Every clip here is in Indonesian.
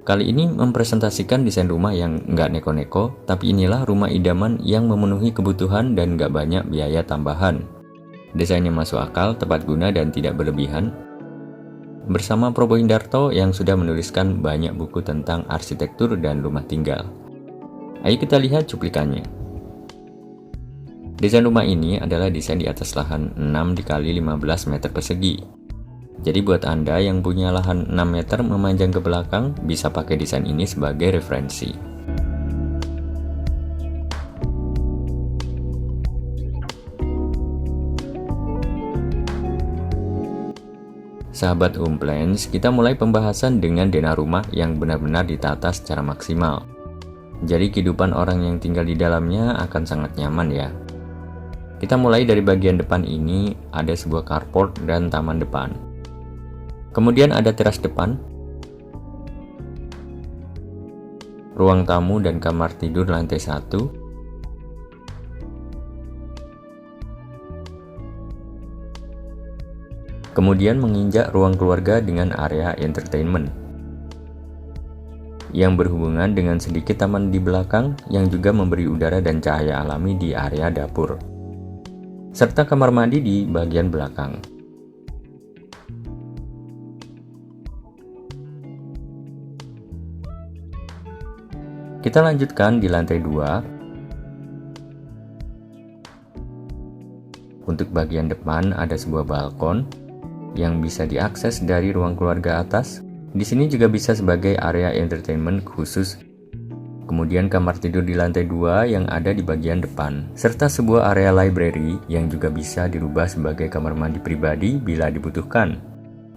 Kali ini mempresentasikan desain rumah yang nggak neko-neko, tapi inilah rumah idaman yang memenuhi kebutuhan dan nggak banyak biaya tambahan. Desainnya masuk akal, tepat guna, dan tidak berlebihan. Bersama Probo Hindarto yang sudah menuliskan banyak buku tentang arsitektur dan rumah tinggal. Ayo kita lihat cuplikannya. Desain rumah ini adalah desain di atas lahan 6 x 15 meter persegi. Jadi buat Anda yang punya lahan 6 meter memanjang ke belakang, bisa pakai desain ini sebagai referensi. Sahabat Home Plans, kita mulai pembahasan dengan denah rumah yang benar-benar ditata secara maksimal. Jadi kehidupan orang yang tinggal di dalamnya akan sangat nyaman ya. Kita mulai dari bagian depan ini, ada sebuah carport dan taman depan. Kemudian ada teras depan, ruang tamu dan kamar tidur lantai 1, kemudian menginjak ruang keluarga dengan area entertainment, yang berhubungan dengan sedikit taman di belakang yang juga memberi udara dan cahaya alami di area dapur, serta kamar mandi di bagian belakang. Kita lanjutkan di lantai 2. Untuk bagian depan ada sebuah balkon yang bisa diakses dari ruang keluarga atas. Di sini juga bisa sebagai area entertainment khusus. Kemudian kamar tidur di lantai 2 yang ada di bagian depan, serta sebuah area library yang juga bisa dirubah sebagai kamar mandi pribadi bila dibutuhkan.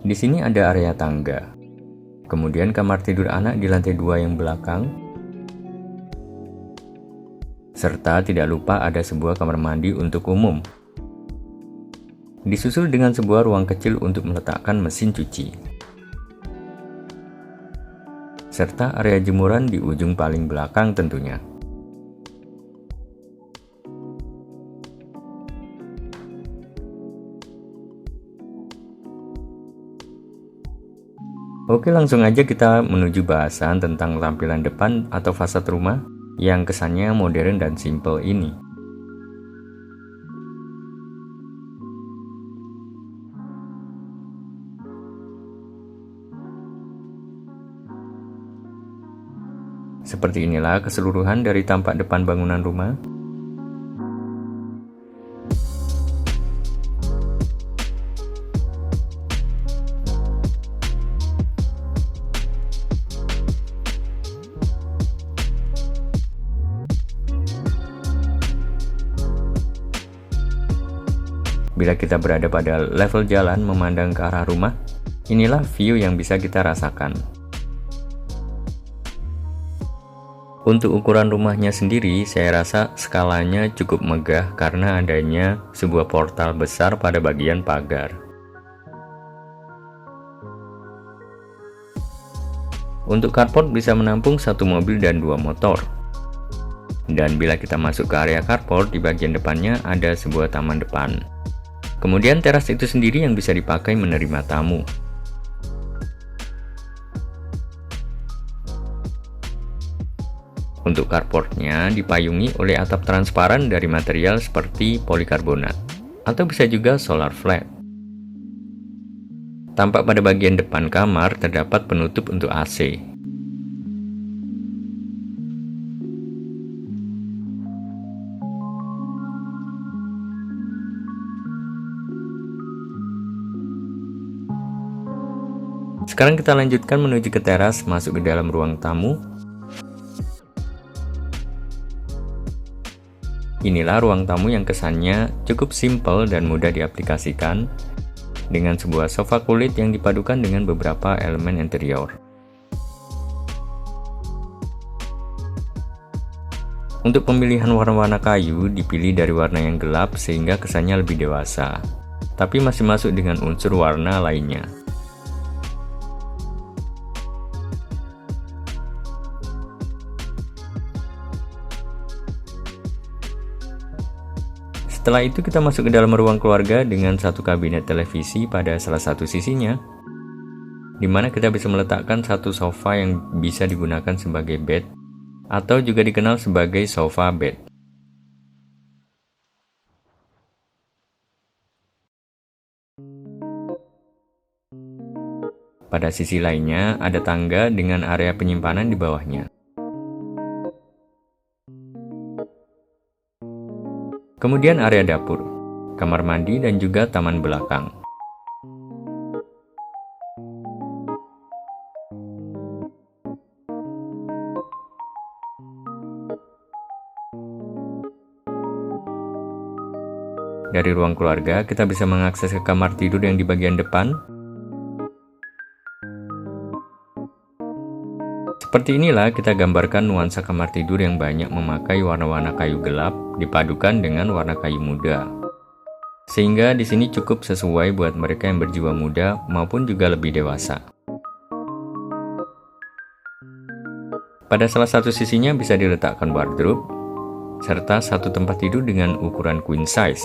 Di sini ada area tangga. Kemudian kamar tidur anak di lantai 2 yang belakang. Serta tidak lupa ada sebuah kamar mandi untuk umum. Disusul dengan sebuah ruang kecil untuk meletakkan mesin cuci. Serta area jemuran di ujung paling belakang tentunya. Oke, langsung aja kita menuju bahasan tentang tampilan depan atau fasad rumah yang kesannya modern dan simple ini. Seperti inilah keseluruhan dari tampak depan bangunan rumah. Bila kita berada pada level jalan memandang ke arah rumah, inilah view yang bisa kita rasakan. Untuk ukuran rumahnya sendiri, saya rasa skalanya cukup megah karena adanya sebuah portal besar pada bagian pagar. Untuk carport bisa menampung 1 mobil dan 2 motor. Dan bila kita masuk ke area carport, di bagian depannya ada sebuah taman depan. Kemudian teras itu sendiri yang bisa dipakai menerima tamu. Untuk carportnya dipayungi oleh atap transparan dari material seperti polikarbonat, atau bisa juga solar flat. Tampak pada bagian depan kamar terdapat penutup untuk AC. Sekarang kita lanjutkan menuju ke teras, masuk ke dalam ruang tamu. Inilah ruang tamu yang kesannya cukup simpel dan mudah diaplikasikan, dengan sebuah sofa kulit yang dipadukan dengan beberapa elemen interior. Untuk pemilihan warna-warna kayu dipilih dari warna yang gelap sehingga kesannya lebih dewasa, tapi masih masuk dengan unsur warna lainnya. Setelah itu kita masuk ke dalam ruang keluarga dengan satu kabinet televisi pada salah satu sisinya. di mana kita bisa meletakkan satu sofa yang bisa digunakan sebagai bed atau juga dikenal sebagai sofa bed. Pada sisi lainnya, ada tangga dengan area penyimpanan di bawahnya. Kemudian area dapur, kamar mandi, dan juga taman belakang. Dari ruang keluarga, kita bisa mengakses ke kamar tidur yang di bagian depan. Seperti inilah kita gambarkan nuansa kamar tidur yang banyak memakai warna-warna kayu gelap dipadukan dengan warna kayu muda. Sehingga di sini cukup sesuai buat mereka yang berjiwa muda maupun juga lebih dewasa. Pada salah satu sisinya bisa diletakkan wardrobe serta satu tempat tidur dengan ukuran queen size.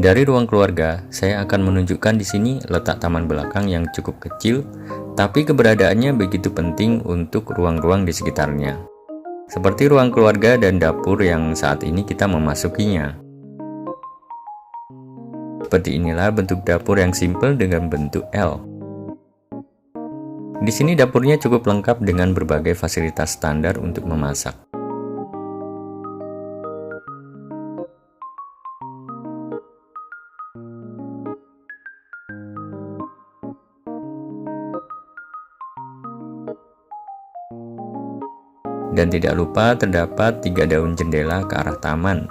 Dari ruang keluarga, saya akan menunjukkan di sini letak taman belakang yang cukup kecil, tapi keberadaannya begitu penting untuk ruang-ruang di sekitarnya. Seperti ruang keluarga dan dapur yang saat ini kita memasukinya. Seperti inilah bentuk dapur yang simpel dengan bentuk L. Di sini dapurnya cukup lengkap dengan berbagai fasilitas standar untuk memasak. Dan tidak lupa terdapat 3 daun jendela ke arah taman.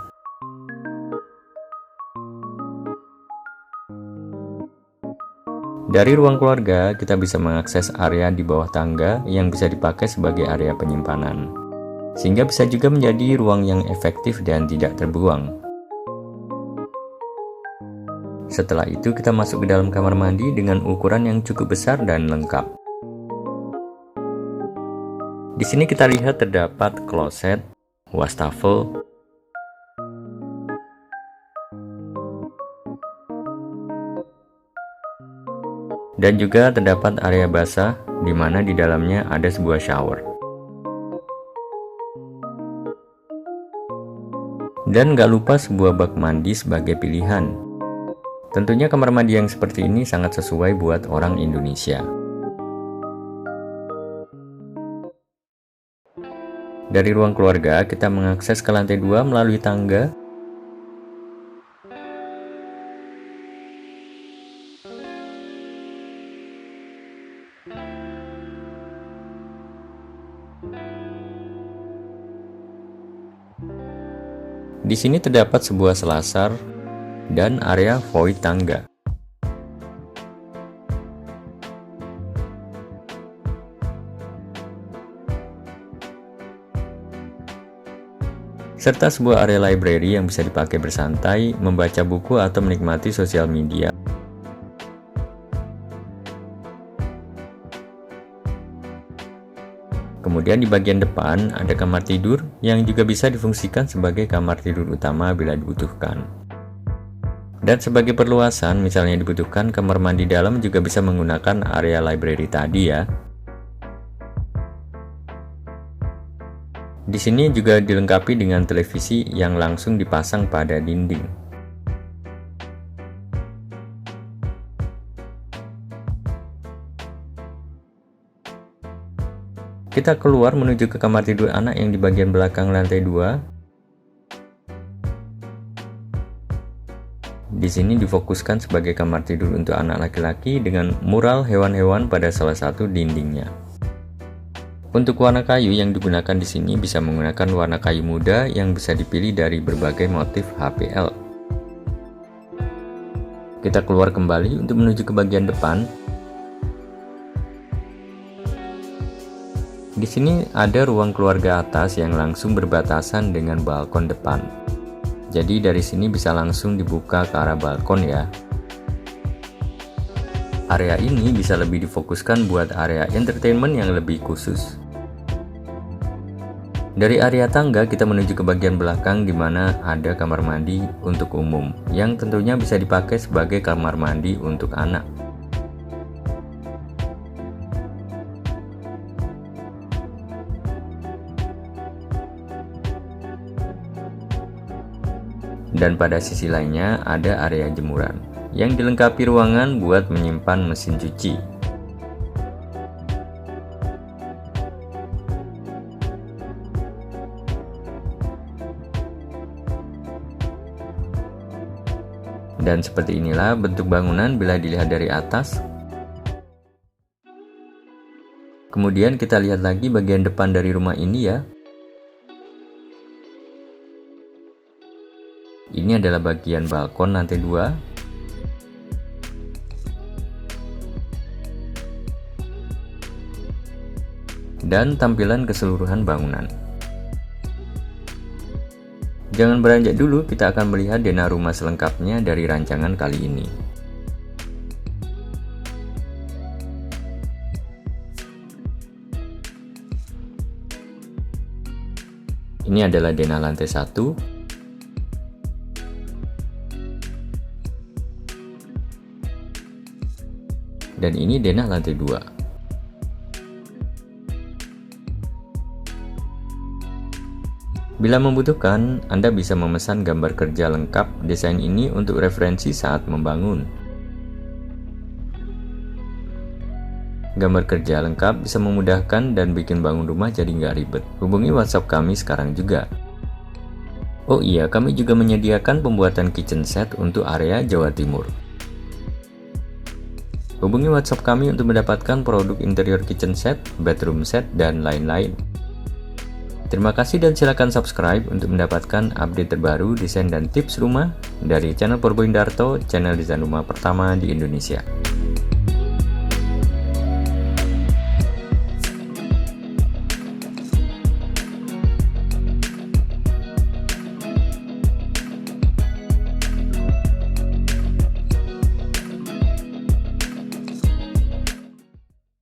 Dari ruang keluarga, kita bisa mengakses area di bawah tangga yang bisa dipakai sebagai area penyimpanan. Sehingga bisa juga menjadi ruang yang efektif dan tidak terbuang. Setelah itu kita masuk ke dalam kamar mandi dengan ukuran yang cukup besar dan lengkap. Di sini kita lihat terdapat kloset, wastafel, dan juga terdapat area basah di mana di dalamnya ada sebuah shower. Dan gak lupa sebuah bak mandi sebagai pilihan. Tentunya kamar mandi yang seperti ini sangat sesuai buat orang Indonesia. Dari ruang keluarga, kita mengakses ke lantai 2 melalui tangga. Di sini terdapat sebuah selasar dan area void tangga. Serta sebuah area library yang bisa dipakai bersantai, membaca buku atau menikmati sosial media. Kemudian di bagian depan ada kamar tidur yang juga bisa difungsikan sebagai kamar tidur utama bila dibutuhkan. Dan sebagai perluasan, misalnya dibutuhkan kamar mandi dalam juga bisa menggunakan area library tadi ya. Di sini juga dilengkapi dengan televisi yang langsung dipasang pada dinding. Kita keluar menuju ke kamar tidur anak yang di bagian belakang lantai 2. Di sini difokuskan sebagai kamar tidur untuk anak laki-laki dengan mural hewan-hewan pada salah satu dindingnya. Untuk warna kayu yang digunakan di sini bisa menggunakan warna kayu muda yang bisa dipilih dari berbagai motif HPL. Kita keluar kembali untuk menuju ke bagian depan. Di sini ada ruang keluarga atas yang langsung berbatasan dengan balkon depan. Jadi dari sini bisa langsung dibuka ke arah balkon ya. Area ini bisa lebih difokuskan buat area entertainment yang lebih khusus. Dari area tangga kita menuju ke bagian belakang di mana ada kamar mandi untuk umum yang tentunya bisa dipakai sebagai kamar mandi untuk anak. Dan pada sisi lainnya ada area jemuran yang dilengkapi ruangan buat menyimpan mesin cuci. Dan seperti inilah bentuk bangunan bila dilihat dari atas. Kemudian kita lihat lagi bagian depan dari rumah ini ya. Ini adalah bagian balkon lantai 2. Dan tampilan keseluruhan bangunan. Jangan beranjak dulu, kita akan melihat denah rumah selengkapnya dari rancangan kali ini. Ini adalah denah lantai 1. Dan ini denah lantai 2. Bila membutuhkan, Anda bisa memesan gambar kerja lengkap desain ini untuk referensi saat membangun. Gambar kerja lengkap bisa memudahkan dan bikin bangun rumah jadi nggak ribet. Hubungi WhatsApp kami sekarang juga. Oh iya, kami juga menyediakan pembuatan kitchen set untuk area Jawa Timur. Hubungi WhatsApp kami untuk mendapatkan produk interior kitchen set, bedroom set, dan lain-lain. Terima kasih dan silakan subscribe untuk mendapatkan update terbaru desain dan tips rumah dari channel Purbo Indarto, channel desain rumah pertama di Indonesia.